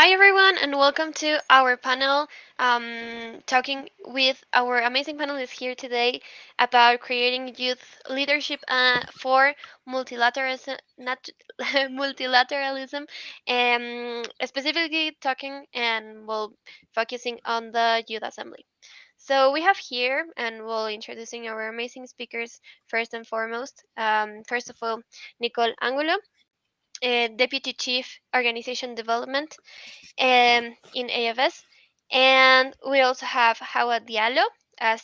Hi, everyone, and welcome to our panel. Talking with our amazing panelists here today about creating youth leadership for multilateralism, not multilateralism, specifically talking and focusing on the youth assembly. So we have here, and we'll introducing our amazing speakers first and foremost. First of all, Nicole Angulo, Deputy Chief Organization Development in AFS. And we also have Hawa Diallo as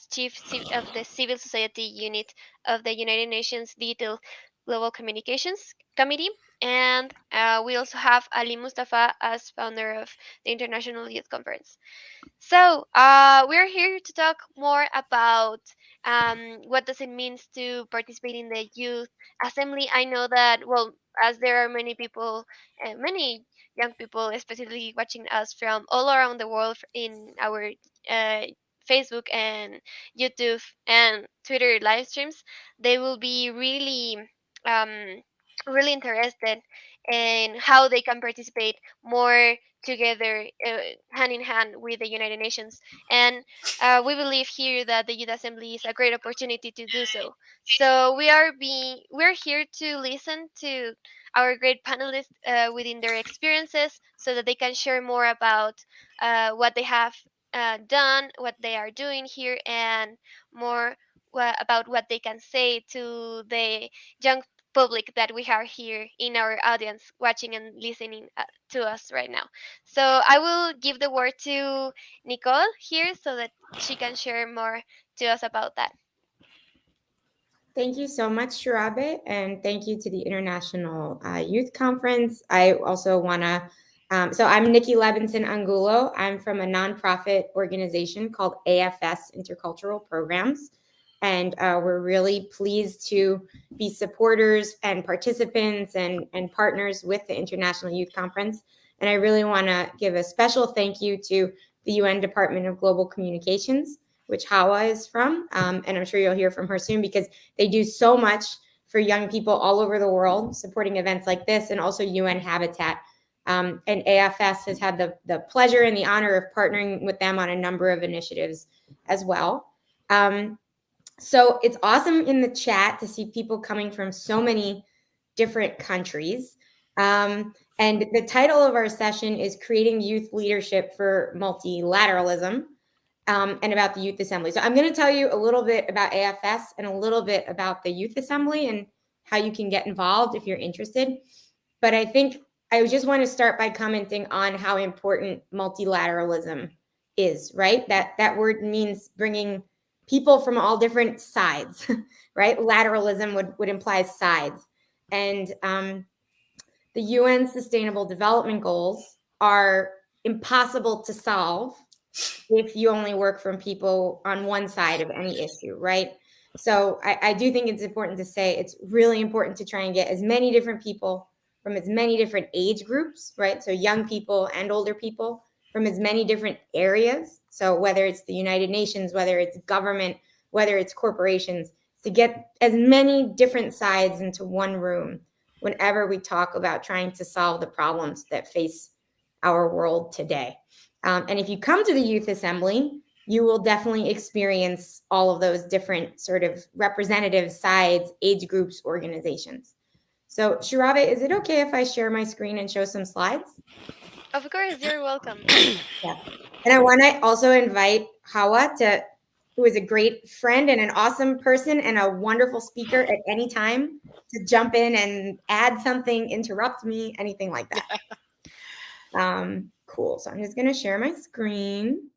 of the Civil Society Unit of the United Nations Digital Global Communications Committee. And we also have Ali Mustafa as founder of the International Youth Conference. So, we're here to talk more about what does it mean to participate in the youth assembly. I know that, well, as there are many people, many young people, especially watching us from all around the world in our uh, Facebook and YouTube and Twitter live streams, they will be um, really interested in how they can participate more together, hand in hand with the United Nations. And we believe here that the Youth Assembly is a great opportunity to do so. So we're here to listen to our great panelists within their experiences, so that they can share more about what they have done, what they are doing here, and more about what they can say to the young public that we have here in our audience watching and listening to us right now. So I will give the word to Nicole here so that she can share more to us about that. Thank you so much, Shirabe, and thank you to the International Youth Conference. I also want to, so I'm Nikki Levinson Angulo. I'm from a nonprofit organization called AFS Intercultural Programs, and we're really pleased to be supporters and participants and partners with the International Youth Conference. And I really want to give a special thank you to the UN Department of Global Communications, which Hawa is from, and I'm sure you'll hear from her soon because they do so much for young people all over the world, supporting events like this and also UN Habitat. And AFS has had the pleasure and the honor of partnering with them on a number of initiatives as well. So it's awesome in the chat to see people coming from so many different countries. And the title of our session is Creating Youth Leadership for Multilateralism. And about the Youth Assembly. So I'm going to tell you a little bit about AFS and a little bit about the Youth Assembly and how you can get involved if you're interested. But I think I just want to start by commenting on how important multilateralism is, right? That word means bringing people from all different sides, right? Lateralism would imply sides. And the UN Sustainable Development Goals are impossible to solve if you only work from people on one side of any issue, right? So I do think it's important to say it's really important to try and get as many different people from as many different age groups, right? So young people and older people from as many different areas. So whether it's the United Nations, whether it's government, whether it's corporations, to get as many different sides into one room whenever we talk about trying to solve the problems that face our world today. And if you come to the Youth Assembly, you will definitely experience all of those different sort of representative sides, age groups, organizations. So Shirabe, is it okay if I share my screen and show some slides? Of course, you're welcome. Yeah. And I want to also invite Hawa who is a great friend and an awesome person and a wonderful speaker at any time, to jump in and add something, interrupt me, anything like that. Cool. So I'm just going to share my screen.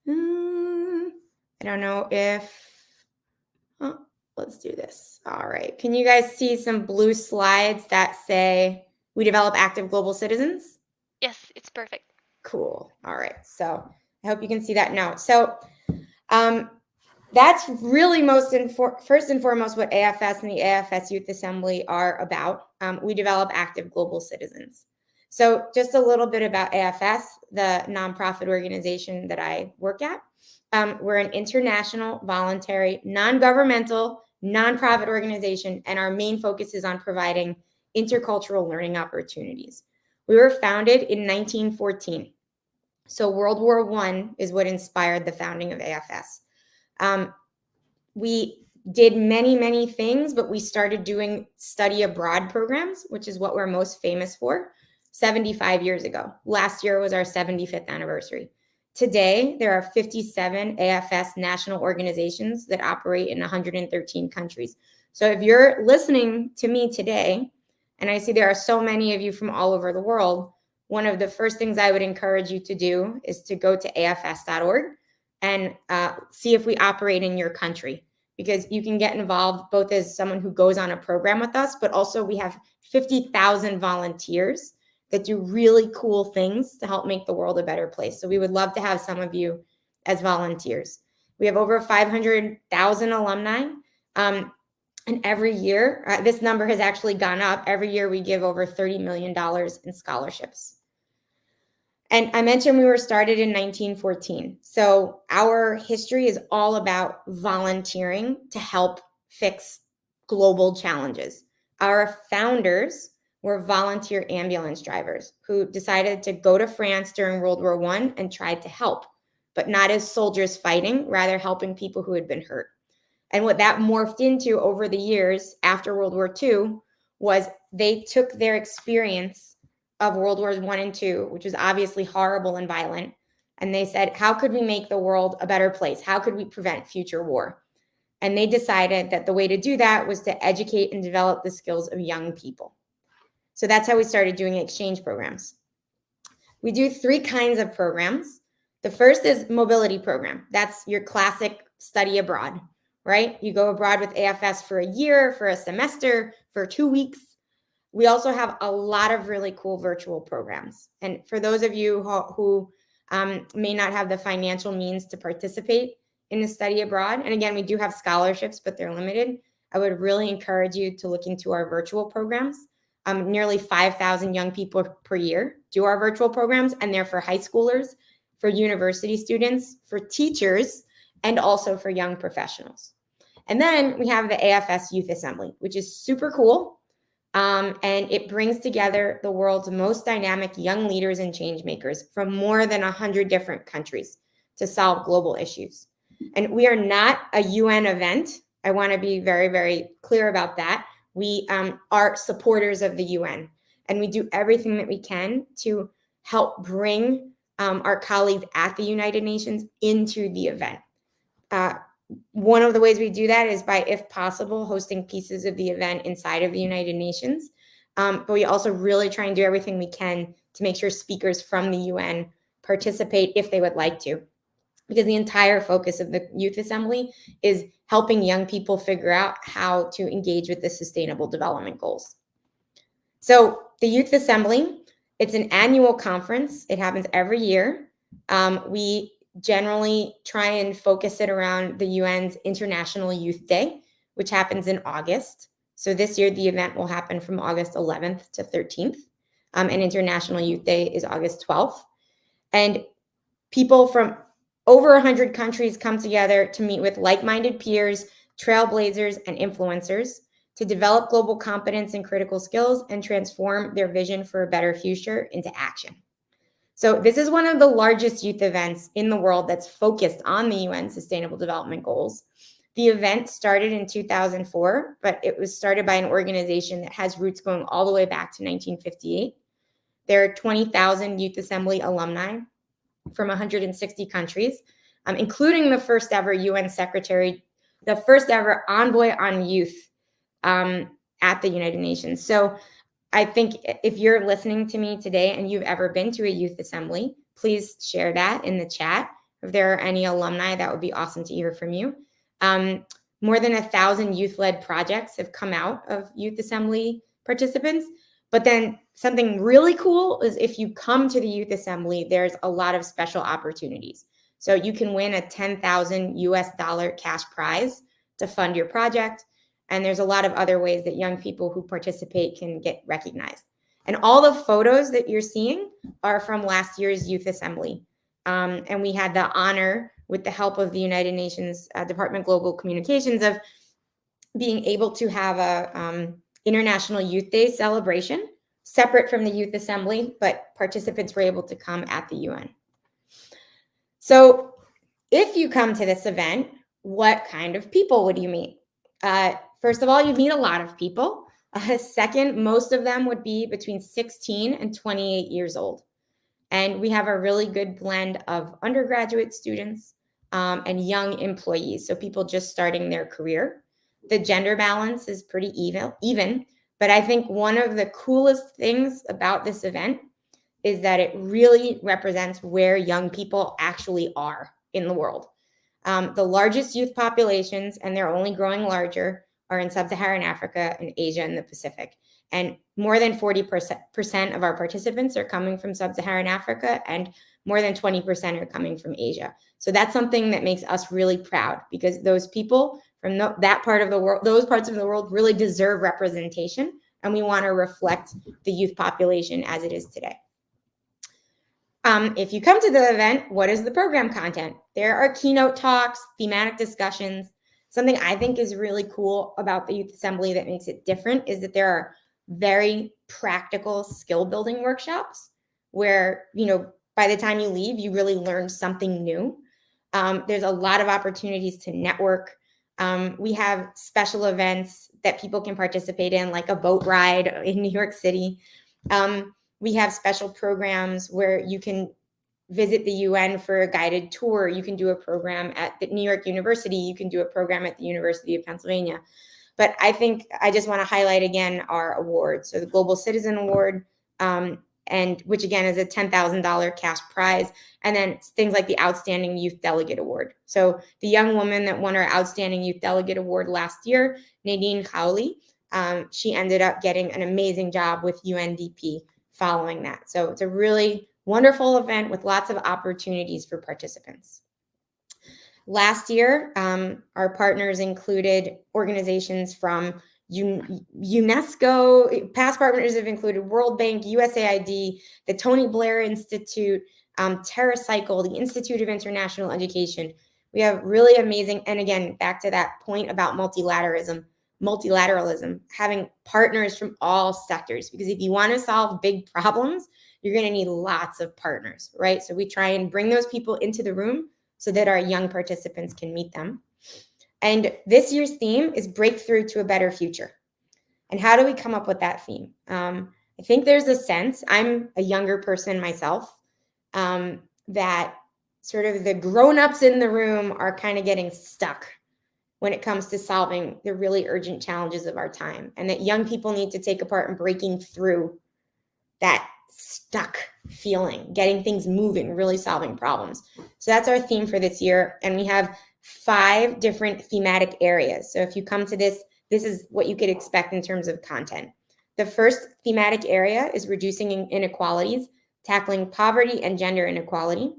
I don't know if, let's do this. All right. Can you guys see some blue slides that say we develop active global citizens? Yes, it's perfect. Cool. All right. So I hope you can see that now. So that's really first and foremost what AFS and the AFS Youth Assembly are about. We develop active global citizens. So just a little bit about AFS, the nonprofit organization that I work at. We're an international, voluntary, non-governmental, nonprofit organization, and our main focus is on providing intercultural learning opportunities. We were founded in 1914. So World War I is what inspired the founding of AFS. We did many, many things, but we started doing study abroad programs, which is what we're most famous for, 75 years ago. Last year was our 75th anniversary. Today, there are 57 AFS national organizations that operate in 113 countries. So if you're listening to me today, and I see there are so many of you from all over the world, one of the first things I would encourage you to do is to go to afs.org and see if we operate in your country, because you can get involved both as someone who goes on a program with us, but also we have 50,000 volunteers that do really cool things to help make the world a better place. So we would love to have some of you as volunteers. We have over 500,000 alumni. And every year, this number has actually gone up. Every year we give over $30 million in scholarships. And I mentioned we were started in 1914. So our history is all about volunteering to help fix global challenges. Our founders were volunteer ambulance drivers who decided to go to France during World War I and tried to help, but not as soldiers fighting, rather helping people who had been hurt. And what that morphed into over the years after World War II was they took their experience of World Wars I and II, which was obviously horrible and violent, and they said, how could we make the world a better place? How could we prevent future war? And they decided that the way to do that was to educate and develop the skills of young people. So that's how we started doing exchange programs. We do three kinds of programs. The first is mobility program. That's your classic study abroad, right? You go abroad with AFS for a year, for a semester, for 2 weeks. We also have a lot of really cool virtual programs. And for those of you who may not have the financial means to participate in a study abroad, and again, we do have scholarships, but they're limited, I would really encourage you to look into our virtual programs. Nearly 5,000 young people per year do our virtual programs, and they're for high schoolers, for university students, for teachers, and also for young professionals. And then we have the AFS Youth Assembly, which is super cool. And it brings together the world's most dynamic young leaders and change makers from more than 100 different countries to solve global issues. And we are not a UN event. I want to be very, very clear about that. We are supporters of the UN, and we do everything that we can to help bring our colleagues at the United Nations into the event. One of the ways we do that is by, if possible, hosting pieces of the event inside of the United Nations. But we also really try and do everything we can to make sure speakers from the UN participate if they would like to. Because the entire focus of the Youth Assembly is helping young people figure out how to engage with the Sustainable Development Goals. So the Youth Assembly, it's an annual conference. It happens every year. We generally try and focus it around the UN's International Youth Day, which happens in August. So this year, the event will happen from August 11th to 13th. And International Youth Day is August 12th. And people from over 100 countries come together to meet with like-minded peers, trailblazers, and influencers to develop global competence and critical skills and transform their vision for a better future into action. So this is one of the largest youth events in the world that's focused on the UN Sustainable Development Goals. The event started in 2004, but it was started by an organization that has roots going all the way back to 1958. There are 20,000 Youth Assembly alumni from 160 countries, including the first ever UN secretary, the first ever envoy on youth at the United Nations. So I think if you're listening to me today and you've ever been to a youth assembly, please share that in the chat. If there are any alumni, that would be awesome to hear from you. More than 1,000 youth-led projects have come out of youth assembly participants. But then something really cool is if you come to the youth assembly, there's a lot of special opportunities. So you can win a $10,000 cash prize to fund your project. And there's a lot of other ways that young people who participate can get recognized. And all the photos that you're seeing are from last year's youth assembly. And we had the honor, with the help of the United Nations Department of Global Communications, of being able to have a International Youth Day celebration separate from the Youth Assembly, but participants were able to come at the UN. So if you come to this event, what kind of people would you meet? First of all, you meet a lot of people. Second, most of them would be between 16 and 28 years old. And we have a really good blend of undergraduate students and young employees, so people just starting their career. The gender balance is pretty even, but I think one of the coolest things about this event is that it really represents where young people actually are in the world. The largest youth populations, and they're only growing larger, are in sub-Saharan Africa and Asia and the Pacific. And more than 40% of our participants are coming from sub-Saharan Africa, and more than 20% are coming from Asia. So that's something that makes us really proud, because those people from that part of the world, those parts of the world, really deserve representation, and we want to reflect the youth population as it is today. If you come to the event, what is the program content? There are keynote talks, thematic discussions. Something I think is really cool about the Youth Assembly that makes it different is that there are very practical skill building workshops where, by the time you leave, you really learn something new. There's a lot of opportunities to network. We have special events that people can participate in, like a boat ride in New York City. We have special programs where you can visit the UN for a guided tour. You can do a program at the New York University. You can do a program at the University of Pennsylvania. But I think I just want to highlight again our awards. So the Global Citizen Award, and which again is a $10,000 cash prize, and then things like the Outstanding Youth Delegate Award. So the young woman that won our Outstanding Youth Delegate Award last year, Nadine Khoury, she ended up getting an amazing job with UNDP following that. So it's a really wonderful event with lots of opportunities for participants. Last year, our partners included organizations from UNESCO. Past partners have included World Bank, USAID, the Tony Blair Institute, TerraCycle, the Institute of International Education. We have really amazing, and again, back to that point about multilateralism, having partners from all sectors, because if you want to solve big problems, you're going to need lots of partners, right? So we try and bring those people into the room so that our young participants can meet them. And this year's theme is Breakthrough to a Better Future. And how do we come up with that theme? I think there's a sense, I'm a younger person myself, that sort of the grown-ups in the room are kind of getting stuck when it comes to solving the really urgent challenges of our time, and that young people need to take a part in breaking through that stuck feeling, getting things moving, really solving problems. So that's our theme for this year. And we have 5 different thematic areas. So if you come to this is what you could expect in terms of content. The first thematic area is reducing inequalities, tackling poverty and gender inequality.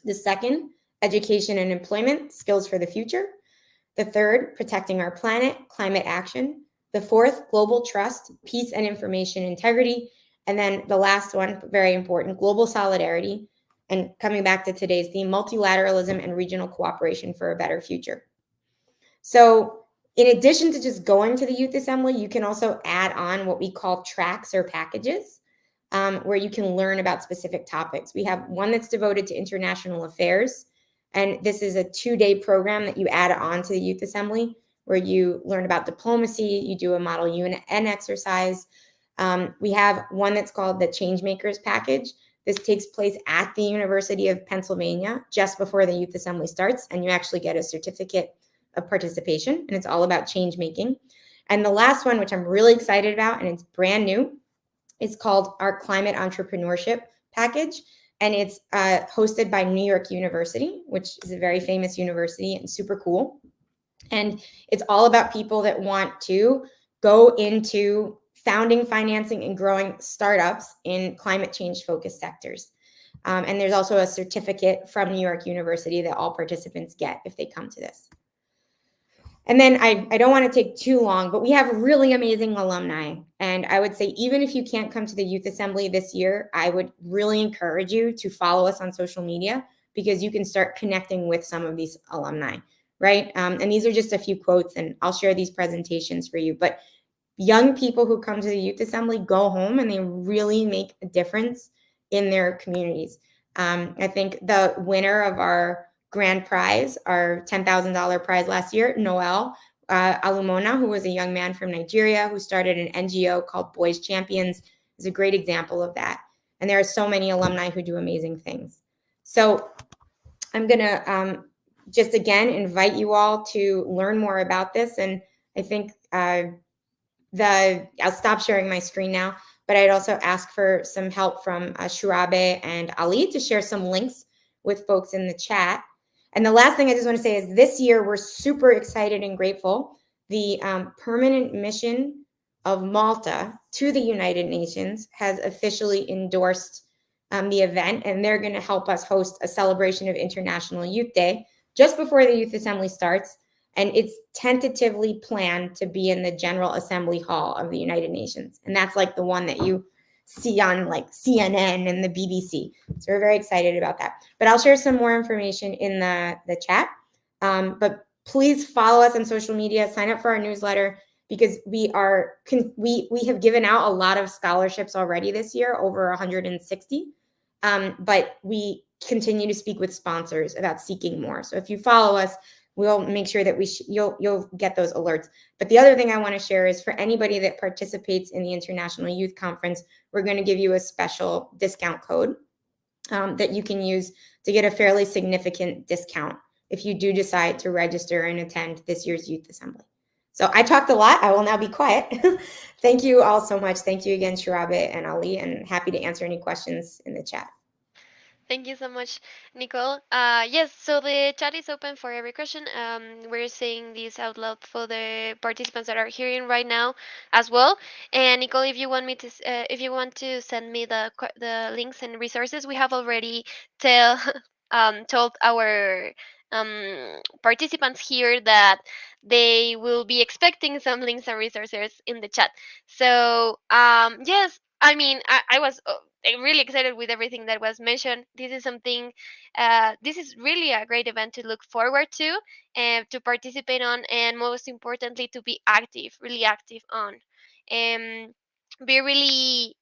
The second, education and employment, skills for the future. The third, protecting our planet, climate action. The fourth, global trust, peace and information integrity. And then the last one, very important, global solidarity. And coming back to today's theme, multilateralism and regional cooperation for a better future. So in addition to just going to the Youth Assembly, you can also add on what we call tracks or packages, where you can learn about specific topics. We have one that's devoted to international affairs. And this is a 2-day program that you add on to the Youth Assembly, where you learn about diplomacy, you do a Model UN exercise. We have one that's called the Changemakers Package. This takes place at the University of Pennsylvania just before the Youth Assembly starts, and you actually get a certificate of participation, and it's all about change making. And the last one, which I'm really excited about, and it's brand new, is called our Climate Entrepreneurship Package. And it's hosted by New York University, which is a very famous university and super cool. And it's all about people that want to go into founding, financing, and growing startups in climate change focused sectors. And there's also a certificate from New York University that all participants get if they come to this. And then I don't want to take too long, but we have really amazing alumni. And I would say, even if you can't come to the Youth Assembly this year, I would really encourage you to follow us on social media, because you can start connecting with some of these alumni, right? And these are just a few quotes, and I'll share these presentations for you. But young people who come to the youth assembly go home and they really make a difference in their communities. I think the winner of our grand prize, our $10,000 prize last year, Noel Alumona, who was a young man from Nigeria who started an NGO called Boys Champions, is a great example of that. And there are so many alumni who do amazing things. So I'm going to just again invite you all to learn more about this. And I think I'll stop sharing my screen now, but I'd also ask for some help from Shurabe and Ali to share some links with folks in the chat. And the last thing I just want to say is this year we're super excited and grateful. The permanent mission of Malta to the United Nations has officially endorsed the event, and they're going to help us host a celebration of International Youth Day just before the Youth Assembly starts. And it's tentatively planned to be in the General Assembly Hall of the United Nations. And that's like the one that you see on like CNN and the BBC. So we're very excited about that. But I'll share some more information in the chat. But please follow us on social media, sign up for our newsletter, because we have given out a lot of scholarships already this year, over 160. But we continue to speak with sponsors about seeking more. So if you follow us, we'll make sure that you'll get those alerts. But the other thing I want to share is for anybody that participates in the International Youth Conference, we're going to give you a special discount code that you can use to get a fairly significant discount if you do decide to register and attend this year's Youth Assembly. So I talked a lot. I will now be quiet. Thank you all so much. Thank you again, Shurabe and Ali, and happy to answer any questions in the chat. Thank you so much, Nicole. Yes, so the chat is open for every question. We're saying this out loud for the participants that are hearing right now as well. And Nicole, if you want me to, if you want to send me the links and resources, we have already tell told our participants here that they will be expecting some links and resources in the chat. So yes, I mean, I was really excited with everything that was mentioned. This is something, this is really a great event to look forward to and to participate on, and most importantly, to be active, really active on. And be really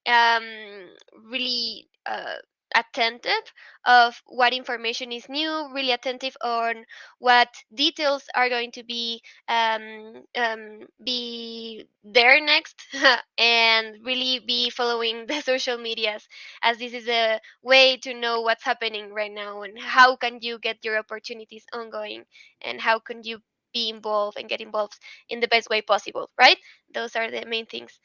attentive of what information is new, really attentive on what details are going to be there next, and really be following the social medias, as this is a way to know what's happening right now and how can you get your opportunities ongoing, and how can you be involved and get involved in the best way possible, right? Those are the main things.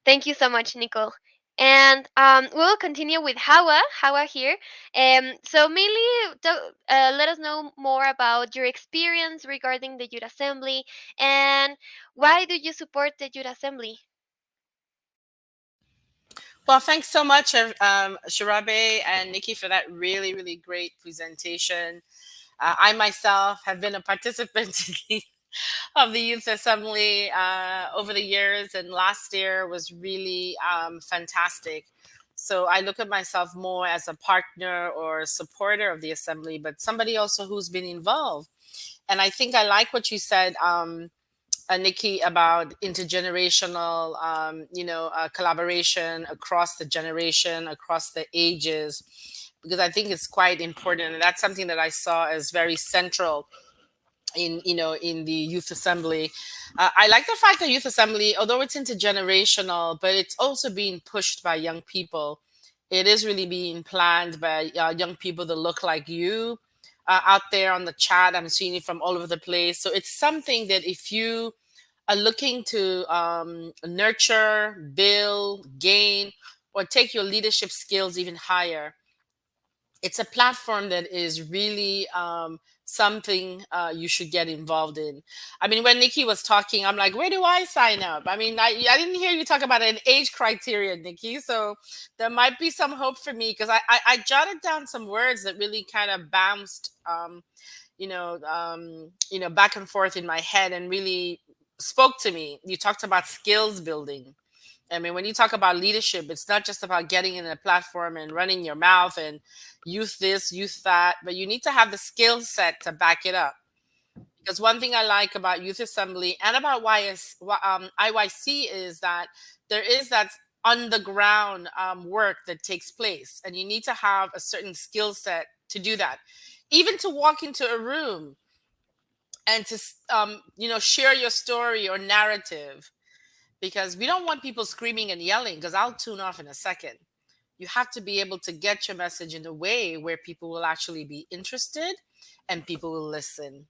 Thank you so much, Nicole. And we'll continue with Hawa. Hawa here. So mainly, let us know more about your experience regarding the Youth Assembly, and why do you support the Youth Assembly? Well, thanks so much, Shirabe and Nikki, for that really, really great presentation. I myself have been a participant of the Youth Assembly over the years, and last year was really fantastic. So I look at myself more as a partner or a supporter of the Assembly, but somebody also who's been involved. And I think I like what you said, Nikki, about intergenerational, collaboration across the generation, across the ages, because I think it's quite important, and that's something that I saw as very central in the Youth Assembly. I like the fact that Youth Assembly, although it's intergenerational, but it's also being pushed by young people. It is really being planned by young people that look like you. Out there on the chat, I'm seeing it from all over the place. So it's something that if you are looking to nurture, build, gain, or take your leadership skills even higher, it's a platform that is really something you should get involved in. I mean, when Nikki was talking, I'm like, where do I sign up? I mean, I didn't hear you talk about an age criteria, Nikki. So there might be some hope for me, because I jotted down some words that really kind of bounced, back and forth in my head and really spoke to me. You talked about skills building. I mean, when you talk about leadership, it's not just about getting in a platform and running your mouth and youth this, youth that, but you need to have the skill set to back it up. Because one thing I like about Youth Assembly and about IYC is that there is that on the ground work that takes place, and you need to have a certain skill set to do that. Even to walk into a room and to share your story or narrative, because we don't want people screaming and yelling, because I'll tune off in a second. You have to be able to get your message in a way where people will actually be interested and people will listen.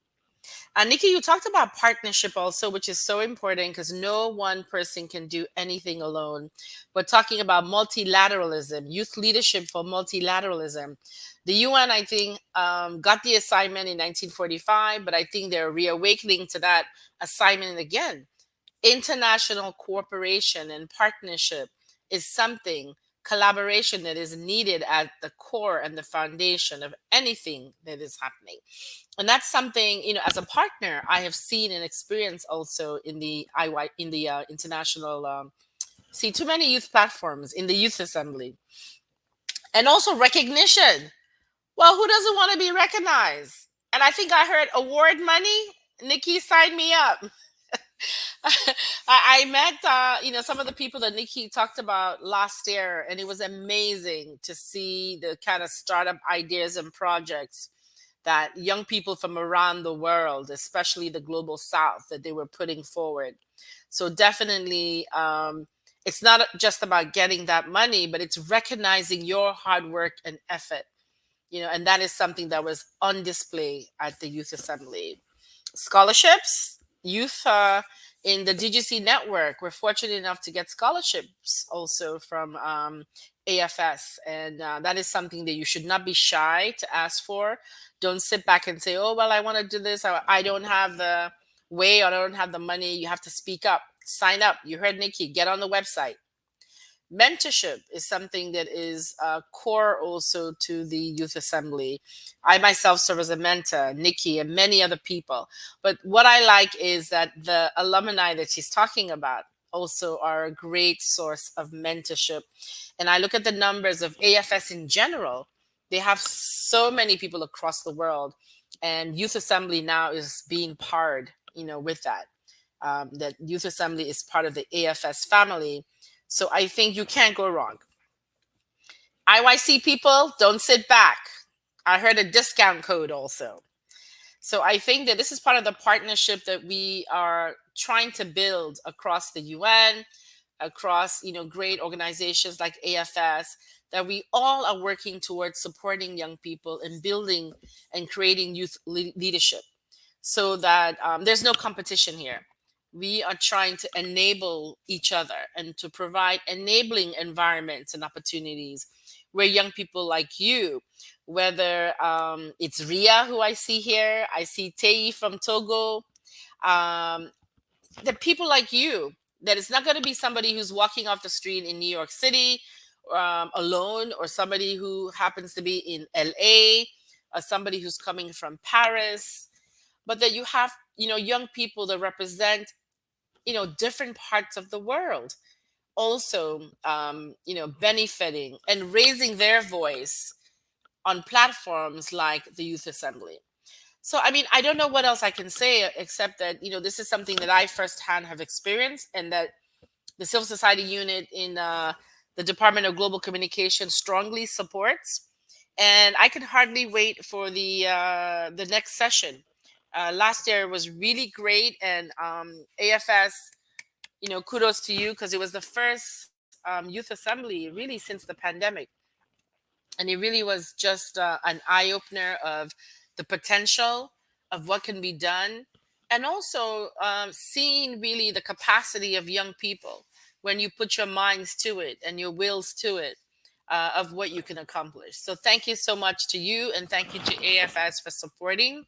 Nikki, you talked about partnership also, which is so important because no one person can do anything alone. We're talking about multilateralism, youth leadership for multilateralism. The UN, I think, got the assignment in 1945, but I think they're reawakening to that assignment again. International cooperation and partnership is something, collaboration, that is needed at the core and the foundation of anything that is happening. And that's something, as a partner, I have seen and experienced also in the international, see too many youth platforms in the Youth Assembly. And also recognition. Well, who doesn't want to be recognized? And I think I heard award money. Nikki, sign me up. I met some of the people that Nikki talked about last year, and it was amazing to see the kind of startup ideas and projects that young people from around the world, especially the global south, that they were putting forward. So definitely, it's not just about getting that money, but it's recognizing your hard work and effort. And that is something that was on display at the Youth Assembly. Scholarships, youth in the DGC network, we're fortunate enough to get scholarships also from AFS, and that is something that you should not be shy to ask for. Don't sit back and say, oh well, I want to do this, I don't have the way, or I don't have the money. You have to speak up, sign up. You heard Nikki, get on the website. Mentorship is something that is core also to the Youth Assembly. I myself serve as a mentor, Nikki, and many other people. But what I like is that the alumni that she's talking about also are a great source of mentorship. And I look at the numbers of AFS in general. They have so many people across the world, and Youth Assembly now is being paired, with that. That Youth Assembly is part of the AFS family. So I think you can't go wrong. IYC people, don't sit back. I heard a discount code also. So I think that this is part of the partnership that we are trying to build across the UN, across great organizations like AFS, that we all are working towards supporting young people and building and creating youth leadership, so that there's no competition here. We are trying to enable each other and to provide enabling environments and opportunities where young people like you, whether it's Ria, who I see here, I see Tei from Togo, um, the people like you, that it's not going to be somebody who's walking off the street in New York City alone, or somebody who happens to be in LA, or somebody who's coming from Paris, but that you have young people that represent different parts of the world, also benefiting and raising their voice on platforms like the Youth Assembly. So I mean, I don't know what else I can say, except that this is something that I firsthand have experienced, and that the civil society unit in the Department of Global Communication strongly supports. And I can hardly wait for the next session. Last year was really great, and AFS, kudos to you, because it was the first youth assembly really since the pandemic, and it really was just an eye opener of the potential of what can be done, and also seeing really the capacity of young people when you put your minds to it and your wills to it, of what you can accomplish. So thank you so much to you, and thank you to AFS for supporting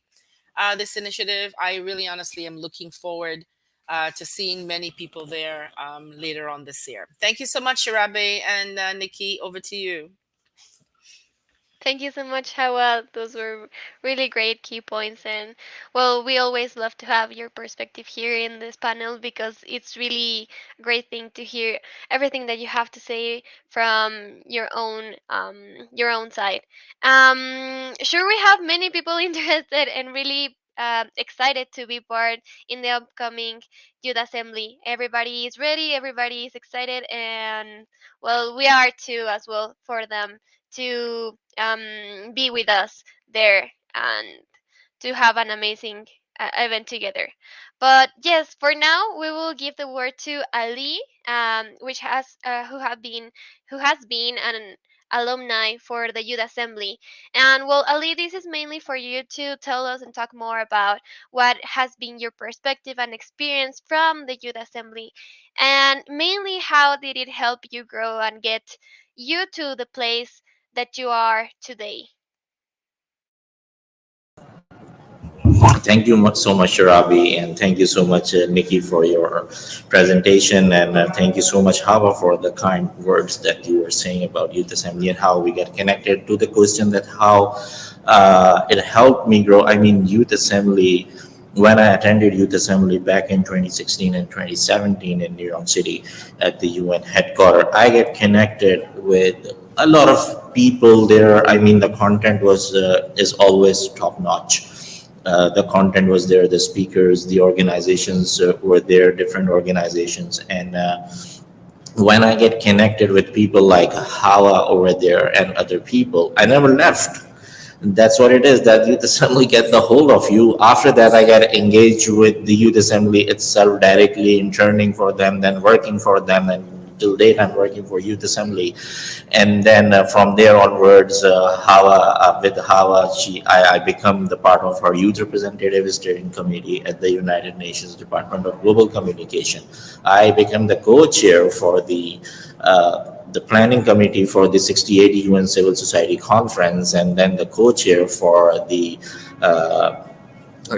this initiative. I really honestly am looking forward to seeing many people there later on this year. Thank you so much, Shirabe, and Nikki, over to you. Thank you so much, Hawa. Those were really great key points. And well, we always love to have your perspective here in this panel because it's really a great thing to hear everything that you have to say from your own side. Sure, we have many people interested and really excited to be part in the upcoming youth assembly. Everybody is ready, everybody is excited, and well, we are too as well for them to be with us there and to have an amazing event together. But yes, for now we will give the word to Ali, which has who has been an alumni for the youth assembly. And well, Ali, this is mainly for you to tell us and talk more about what has been your perspective and experience from the youth assembly, and mainly how did it help you grow and get you to the place that you are today. Thank you so much, Sharabi, and thank you so much, Nikki, for your presentation, and thank you so much, Hava, for the kind words that you were saying about Youth Assembly and how we get connected to the question that how it helped me grow. I mean, Youth Assembly. When I attended Youth Assembly back in 2016 and 2017 in New York City at the UN headquarters, I get connected with a lot of people there. I mean, the content was is always top notch. The content was there, the speakers, the organizations were there, different organizations. And when I get connected with people like Hawa over there and other people, I never left. That's what it is, that youth assembly get the hold of you. After that, I got engaged with the youth assembly itself directly, interning for them, then working for them, and till date I'm working for youth assembly. And then from there onwards, with Hawa, I become the part of her youth representative steering committee at the United Nations Department of Global Communication. I become the co-chair for the planning committee for the 68th UN Civil Society Conference, and then the co-chair for the uh,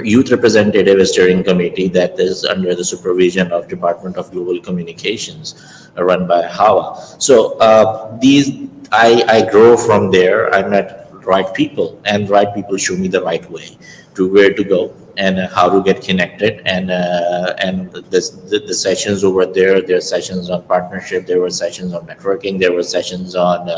youth representative steering committee that is under the supervision of Department of Global Communications, run by Hawa. So I grow from there. I met right people, and right people show me the right way to where to go and how to get connected. And the sessions over there are sessions on partnership, there were sessions on networking, there were sessions on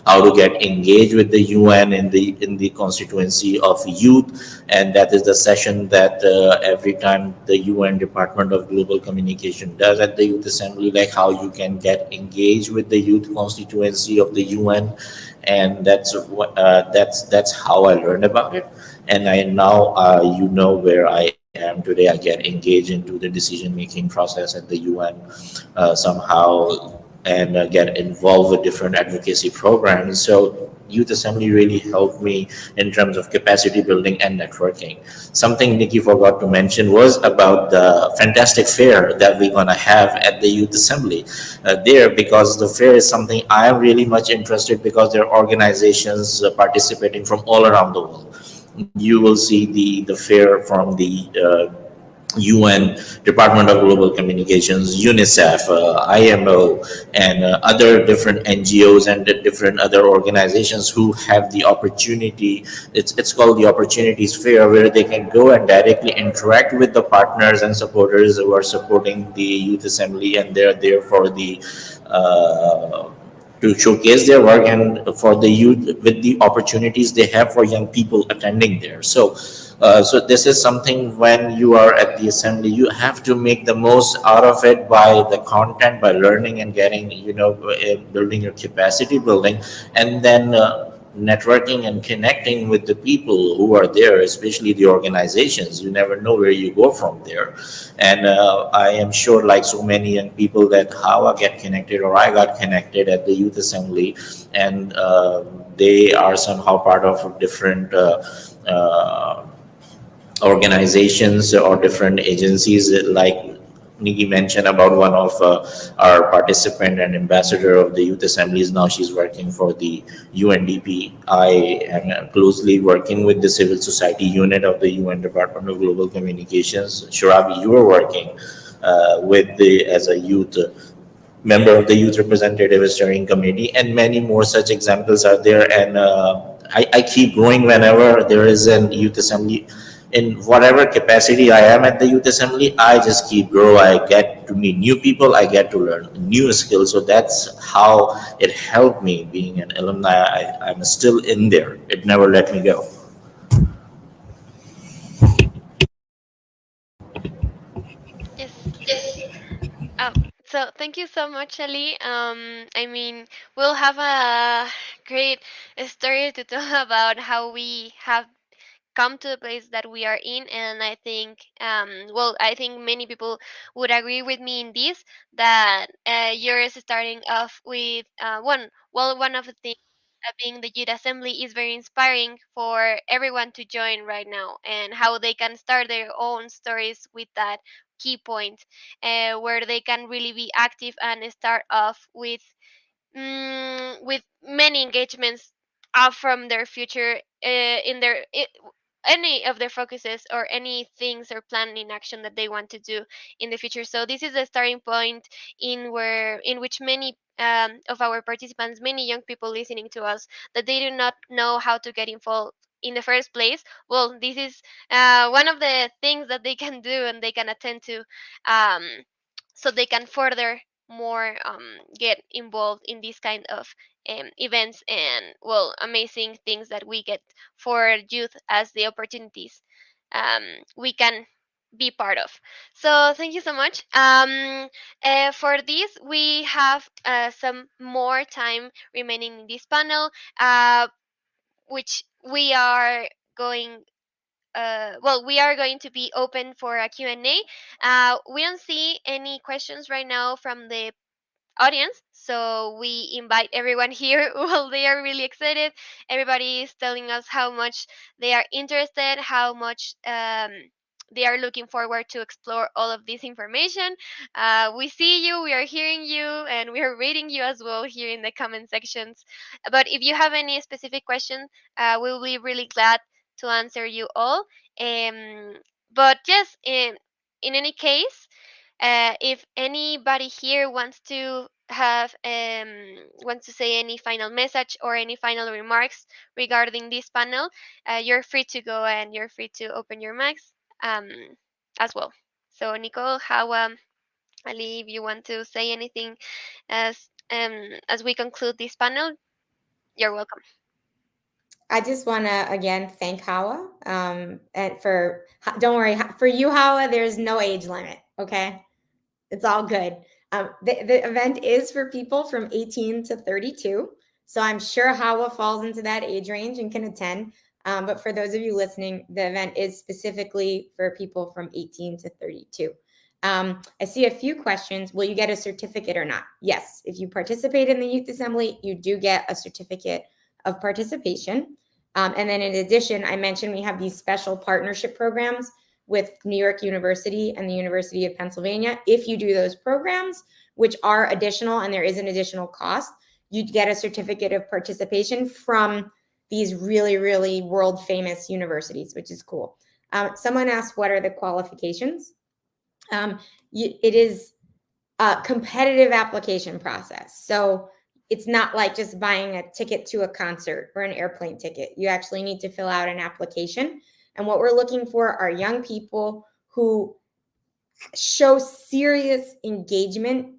how to get engaged with the UN in the constituency of youth. And that is the session that every time the UN Department of Global Communication does at the Youth Assembly, like how you can get engaged with the youth constituency of the UN. And that's how I learned about it. And I now where I am today. I get engaged into the decision making process at the UN somehow, and get involved with different advocacy programs. So youth assembly really helped me in terms of capacity building and networking. Something Nikki forgot to mention was about the fantastic fair that we're going to have at the youth assembly there, because the fair is something I am really much interested, because there are organizations participating from all around the world. You will see the fair from the UN, Department of Global Communications, UNICEF, IMO, and other different NGOs and different other organizations who have the opportunity. It's called the Opportunities Fair, where they can go and directly interact with the partners and supporters who are supporting the Youth Assembly, and they're there for the to showcase their work and for the youth with the opportunities they have for young people attending there. So this is something, when you are at the assembly, you have to make the most out of it by the content, by learning and getting, building your capacity building, and then networking and connecting with the people who are there, especially the organizations. You never know where you go from there. And I am sure, like so many young people, that how I get connected, or I got connected at the youth assembly, and they are somehow part of different organizations or different agencies. Like Nikki mentioned about one of our participant and ambassador of the youth assemblies. Now she's working for the UNDP. I am closely working with the civil society unit of the UN Department of Global Communications. Shurabi, you are working with the as a youth member of the youth representative steering committee, and many more such examples are there. And I keep growing whenever there is an youth assembly. In whatever capacity I am at the youth assembly, I just keep grow. I get to meet new people. I get to learn new skills. So that's how it helped me being an alumni. I'm still in there. It never let me go. So thank you so much, Ali. I mean, we'll have a great story to tell about how we have come to the place that we are in, and I think well, I think many people would agree with me in this, that yours starting off with one of the things, being the youth assembly, is very inspiring for everyone to join right now, and how they can start their own stories with that key point, where they can really be active and start off with many engagements from their future, in any of their focuses, or any things or plan in action that they want to do in the future. So this is a starting point in which many of our participants, many young people listening to us, that they do not know how to get involved in the first place. Well, this is one of the things that they can do and they can attend to, um, so they can further more, get involved in this kind of events, and well, amazing things that we get for youth as the opportunities um, we can be part of. So thank you so much. For this, we have some more time remaining in this panel, which we are going well, we are going to be open for a Q&A. We don't see any questions right now from the audience. So we invite everyone here. Well, they are really excited. Everybody is telling us how much they are interested, how much they are looking forward to explore all of this information. We see you, we are hearing you, and we are reading you as well here in the comment sections. But if you have any specific question, we will be really glad to answer you all. Um, but yes, in any case, if anybody here wants to say any final message or any final remarks regarding this panel, you're free to go, and you're free to open your mics um, as well. So, Nicole, how Ali, if you want to say anything as we conclude this panel, you're welcome. I just want to again thank Hawa. And for don't worry for you, Hawa. There's no age limit. Okay, it's all good. The event is for people from 18 to 32. So I'm sure Hawa falls into that age range and can attend. But for those of you listening, the event is specifically for people from 18 to 32. I see a few questions. Will you get a certificate or not? Yes. If you participate in the Youth Assembly, you do get a certificate of participation. And then in addition, I mentioned we have these special partnership programs with New York University and the University of Pennsylvania. If you do those programs, which are additional and there is an additional cost, you'd get a certificate of participation from these really, really world famous universities, which is cool. Someone asked, what are the qualifications? It is a competitive application process. So it's not like just buying a ticket to a concert or an airplane ticket. You actually need to fill out an application. And what we're looking for are young people who show serious engagement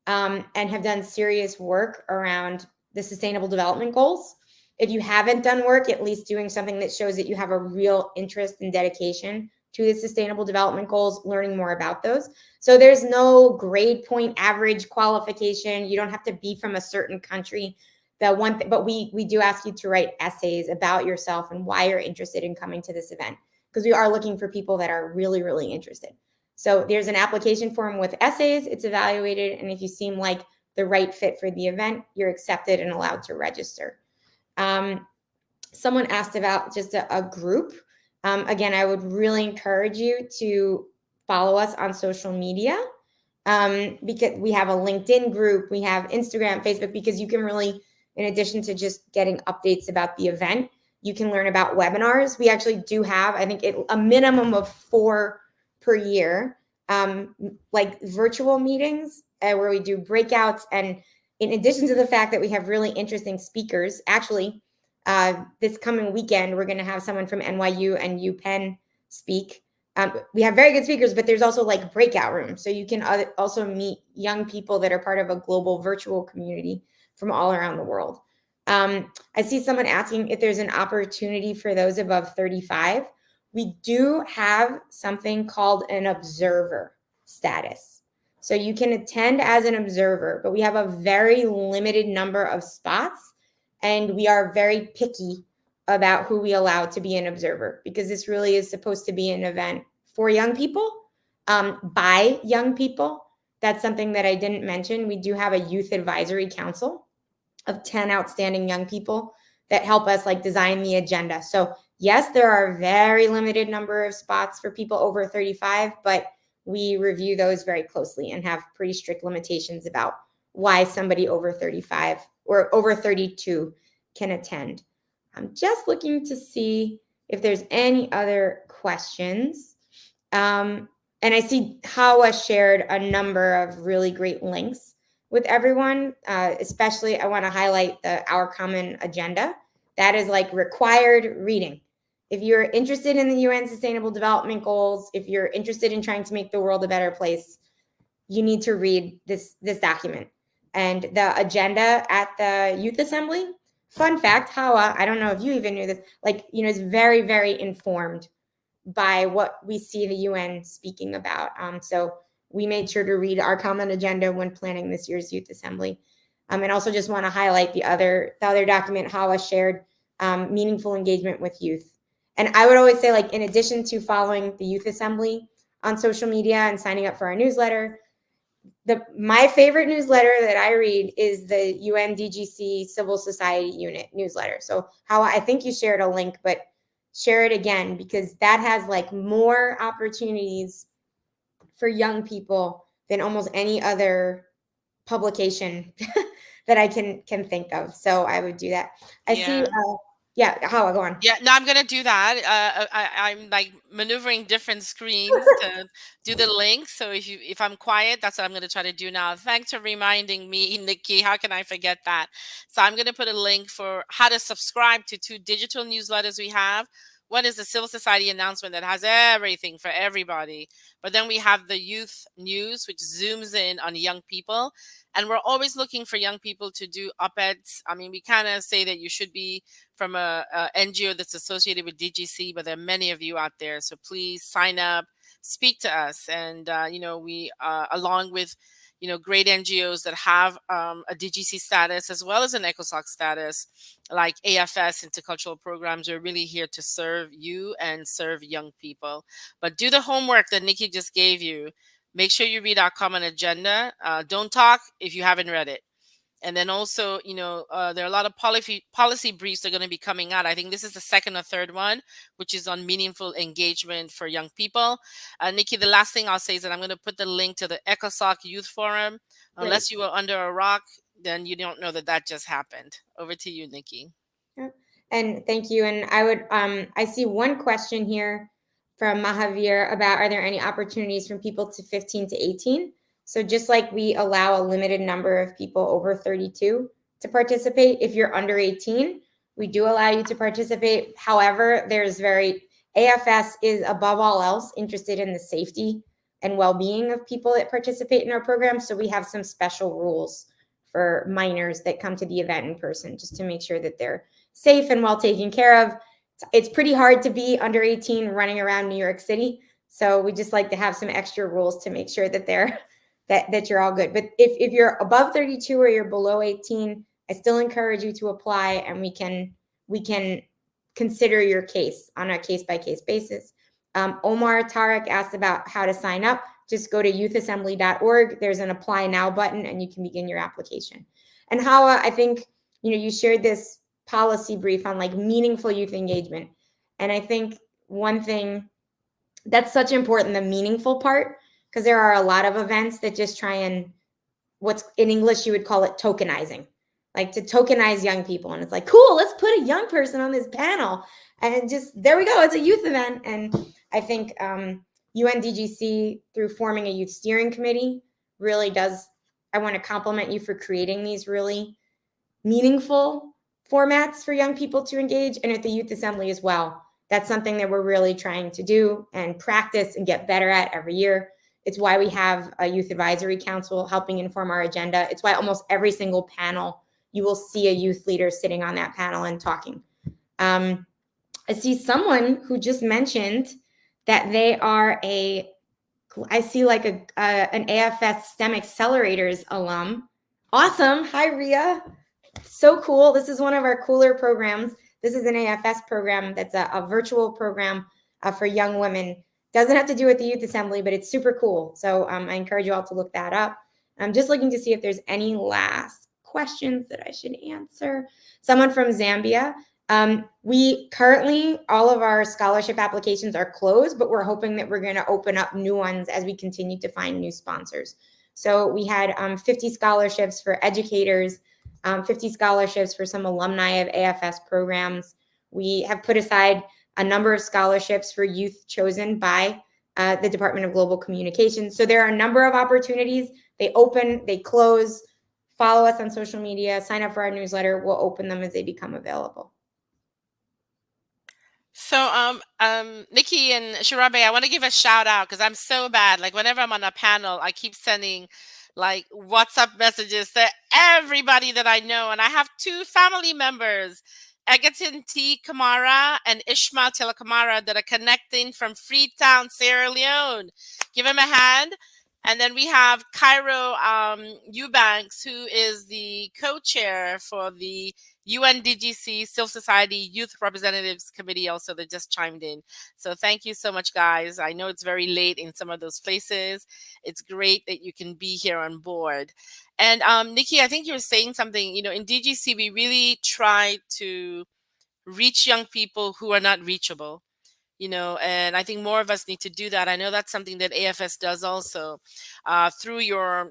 and have done serious work around the Sustainable Development Goals. If you haven't done work, at least doing something that shows that you have a real interest and dedication to the Sustainable Development Goals, learning more about those. So there's no grade point average qualification. You don't have to be from a certain country. But we do ask you to write essays about yourself and why you're interested in coming to this event, because we are looking for people that are really, really interested. So there's an application form with essays. It's evaluated, and if you seem like the right fit for the event, you're accepted and allowed to register. Someone asked about just a group. Again, I would really encourage you to follow us on social media, because we have a LinkedIn group, we have Instagram, Facebook, because you can really, in addition to just getting updates about the event, you can learn about webinars. We actually do have, I think, a minimum of 4 per year, like virtual meetings where we do breakouts. And in addition to the fact that we have really interesting speakers, actually, this coming weekend, we're going to have someone from NYU and UPenn speak. We have very good speakers, but there's also like breakout rooms. So you can also meet young people that are part of a global virtual community from all around the world. I see someone asking if there's an opportunity for those above 35. We do have something called an observer status. So you can attend as an observer, but we have a very limited number of spots, and we are very picky about who we allow to be an observer, because this really is supposed to be an event for young people, by young people. That's something that I didn't mention. We do have a youth advisory council of 10 outstanding young people that help us like design the agenda. So yes, there are a very limited number of spots for people over 35, but we review those very closely and have pretty strict limitations about why somebody over 35 or over 32 can attend. I'm just looking to see if there's any other questions. And I see Hawa shared a number of really great links with everyone. Especially, I want to highlight the Our Common Agenda. That is like required reading. If you're interested in the UN Sustainable Development Goals, if you're interested in trying to make the world a better place, you need to read this document. And the agenda at the Youth Assembly, fun fact, Hawa, I don't know if you even knew this, like, is very, very informed by what we see the UN speaking about. So we made sure to read Our Common Agenda when planning this year's Youth Assembly. And also just want to highlight the other document Hawa shared, meaningful engagement with youth. And I would always say, like, in addition to following the Youth Assembly on social media and signing up for our newsletter, my favorite newsletter that I read is the UNDGC Civil Society Unit newsletter. So Hawa, I think you shared a link, but share it again, because that has like more opportunities for young people than almost any other publication that I can think of. So I would do that. I see. Yeah, Hawa, go on. Yeah, no, I'm gonna do that. I'm like maneuvering different screens to do the link. So if I'm quiet, that's what I'm gonna try to do now. Thanks for reminding me, Nikki. How can I forget that? So I'm gonna put a link for how to subscribe to 2 digital newsletters we have. One is the civil society announcement that has everything for everybody. But then we have the youth news, which zooms in on young people. And we're always looking for young people to do op-eds. I mean, we kind of say that you should be from a NGO that's associated with DGC, but there are many of you out there. So please sign up, speak to us. And, we, along with, great NGOs that have a DGC status as well as an ECOSOC status, like AFS, Intercultural Programs, are really here to serve you and serve young people. But do the homework that Nikki just gave you. Make sure you read Our Common Agenda. Don't talk if you haven't read it. And then also, there are a lot of policy briefs that are going to be coming out. I think this is the second or third one, which is on meaningful engagement for young people. Nikki, the last thing I'll say is that I'm going to put the link to the ECOSOC Youth Forum. Great. Unless you were under a rock, then you don't know that just happened. Over to you, Nikki. Yeah. And thank you. And I would, I see one question here from Mahavir about, are there any opportunities from people to 15 to 18? So just like we allow a limited number of people over 32 to participate, if you're under 18, we do allow you to participate. However, AFS is above all else interested in the safety and well-being of people that participate in our program. So we have some special rules for minors that come to the event in person, just to make sure that they're safe and well taken care of. It's pretty hard to be under 18 running around New York City. So we just like to have some extra rules to make sure that that you're all good. But if you're above 32 or you're below 18, I still encourage you to apply, and we can consider your case on a case-by-case basis. Omar Tarek asked about how to sign up. Just go to youthassembly.org. There's an apply now button, and you can begin your application. And Hawa, I think, you shared this policy brief on like meaningful youth engagement. And I think one thing that's such important, the meaningful part, because there are a lot of events that just try and, what's in English, you would call it tokenizing, like to tokenize young people. And it's like, cool, let's put a young person on this panel. And just, there we go, it's a youth event. And I think UNDGC, through forming a youth steering committee, really does, I want to compliment you for creating these really meaningful formats for young people to engage. And at the Youth Assembly as well. That's something that we're really trying to do and practice and get better at every year. It's why we have a youth advisory council helping inform our agenda. It's why almost every single panel, you will see a youth leader sitting on that panel and talking. I see someone who just mentioned that they are a I see like an AFS STEM Accelerators alum. Awesome. Hi, Ria. So cool. This is one of our cooler programs. This is an AFS program that's a virtual program for young women. Doesn't have to do with the Youth Assembly, but it's super cool. So I encourage you all to look that up. I'm just looking to see if there's any last questions that I should answer. Someone from Zambia. We currently, all of our scholarship applications are closed, but we're hoping that we're going to open up new ones as we continue to find new sponsors. So we had 50 scholarships for educators, 50 scholarships for some alumni of AFS programs. We have put aside a number of scholarships for youth chosen by the Department of Global Communications. So there are a number of opportunities. They open, they close. Follow us on social media, sign up for our newsletter. We'll open them as they become available. So, Nikki and Shirabe, I want to give a shout out because I'm so bad. Like whenever I'm on a panel, I keep sending like WhatsApp messages to everybody that I know, and I have two family members, Egerton T. Kamara and Ishmael Tela Kamara, that are connecting from Freetown, Sierra Leone. Give him a hand. And then we have Cairo Eubanks, who is the co-chair for the UNDGC Civil Society Youth Representatives Committee also that just chimed in. So thank you so much, guys. I know it's very late in some of those places. It's great that you can be here on board. And Nikki, I think you were saying something, in DGC, we really try to reach young people who are not reachable. And I think more of us need to do that. I know that's something that AFS does also through your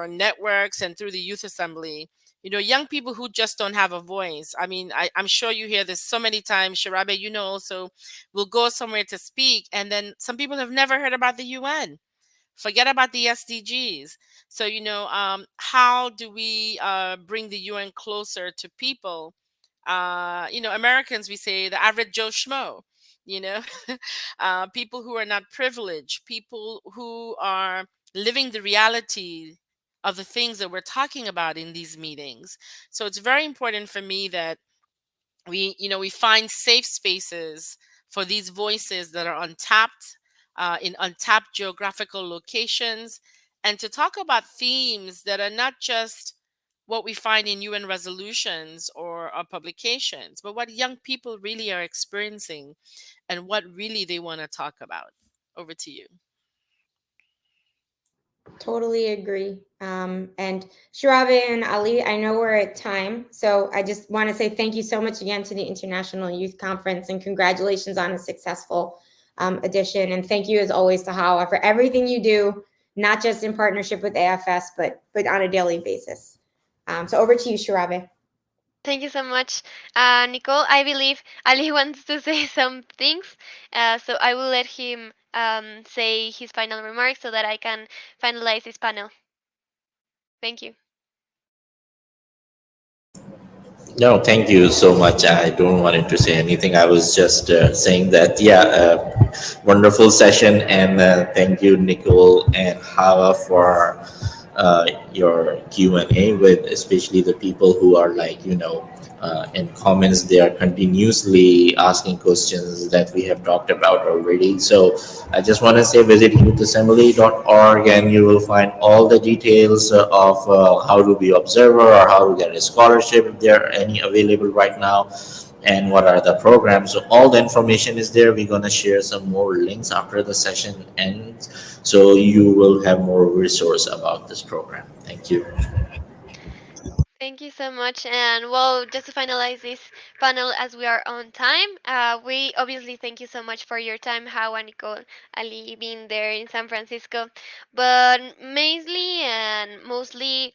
networks and through the Youth Assembly. Young people who just don't have a voice. I mean, I'm sure you hear this so many times, Shirabe, also will go somewhere to speak. And then some people have never heard about the UN. Forget about the SDGs. So, how do we bring the UN closer to people? Americans, we say the average Joe Schmo, you know, people who are not privileged, people who are living the reality of the things that we're talking about in these meetings. So it's very important for me that we find safe spaces for these voices that are untapped in untapped geographical locations, and to talk about themes that are not just what we find in UN resolutions or publications, but what young people really are experiencing and what really they want to talk about. Over to you. Totally agree. And Shirabe and Ali, I know we're at time, so I just want to say thank you so much again to the International Youth Conference and congratulations on a successful edition. And thank you as always to Hawa for everything you do, not just in partnership with AFS, but on a daily basis. So over to you, Shirabe. Thank you so much, Nicole. I believe Ali wants to say some things, so I will let him say his final remarks so that I can finalize this panel. Thank you. No, thank you so much. I don't wanted to say anything. I was just saying that, yeah, wonderful session, and thank you, Nicole and Hava, for your Q&A with especially the people who are like, in comments, they are continuously asking questions that we have talked about already. So I just want to say visit youthassembly.org and you will find all the details of how to be observer or how to get a scholarship if there are any available right now, and what are the programs. So all the information is there. We're going to share some more links after the session ends, so you will have more resource about this program. Thank you. Thank you so much. And well, just to finalize this panel as we are on time, we obviously thank you so much for your time, Hawa, Nicole, Ali, being there in San Francisco, but mainly and mostly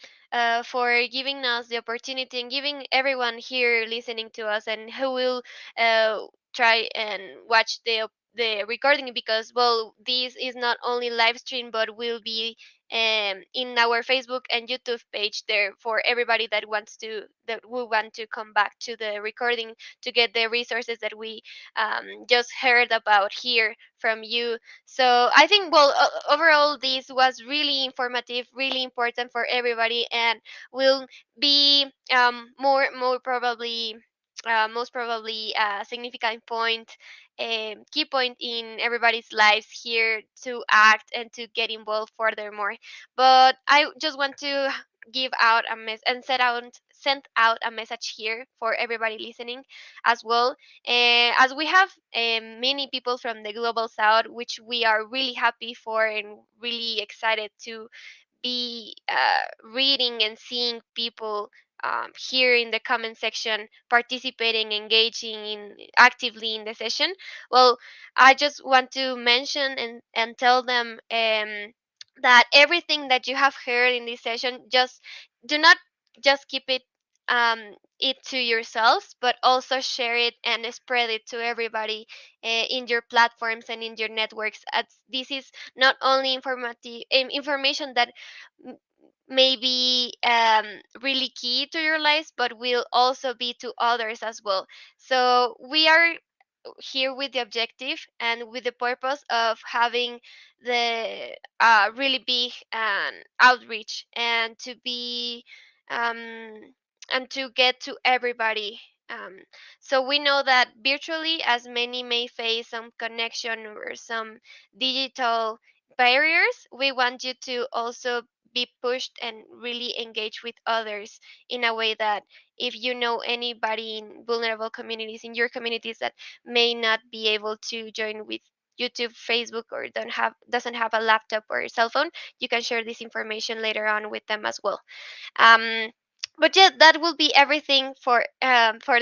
for giving us the opportunity and giving everyone here listening to us and who will uh, try and watch the recording, because well, this is not only live stream but will be in our Facebook and YouTube page there for everybody that will want to come back to the recording to get the resources that we just heard about here from you. So I think well, overall this was really informative, really important for everybody, and will be more probably most probably a significant point, key point in everybody's lives here to act and to get involved furthermore. But I just want to give out a mess and send out a message here for everybody listening as well. As we have many people from the global south, which we are really happy for and really excited to be reading and seeing people here in the comment section participating, engaging in actively in the session. Well, I just want to mention and tell them that everything that you have heard in this session, just do not just keep um, it to yourselves, but also share it and spread it to everybody in your platforms and in your networks. As this is not only informative information that m- may be really key to your lives, but will also be to others as well. So we are here with the objective and with the purpose of having the really big outreach um, and to get to everybody. So we know that virtually, as many may face some connection or some digital barriers, we want you to also be pushed and really engage with others in a way that if you know anybody in vulnerable communities in your communities that may not be able to join with YouTube, Facebook, or don't have doesn't have a laptop or cell phone, you can share this information later on with them as well. Um, but yeah, that will be everything for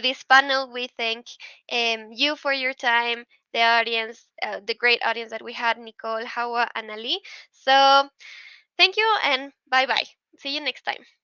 this panel. We thank you for your time, the audience, the great audience that we had, Nicole, Hawa, and Ali. So thank you and bye bye. See you next time.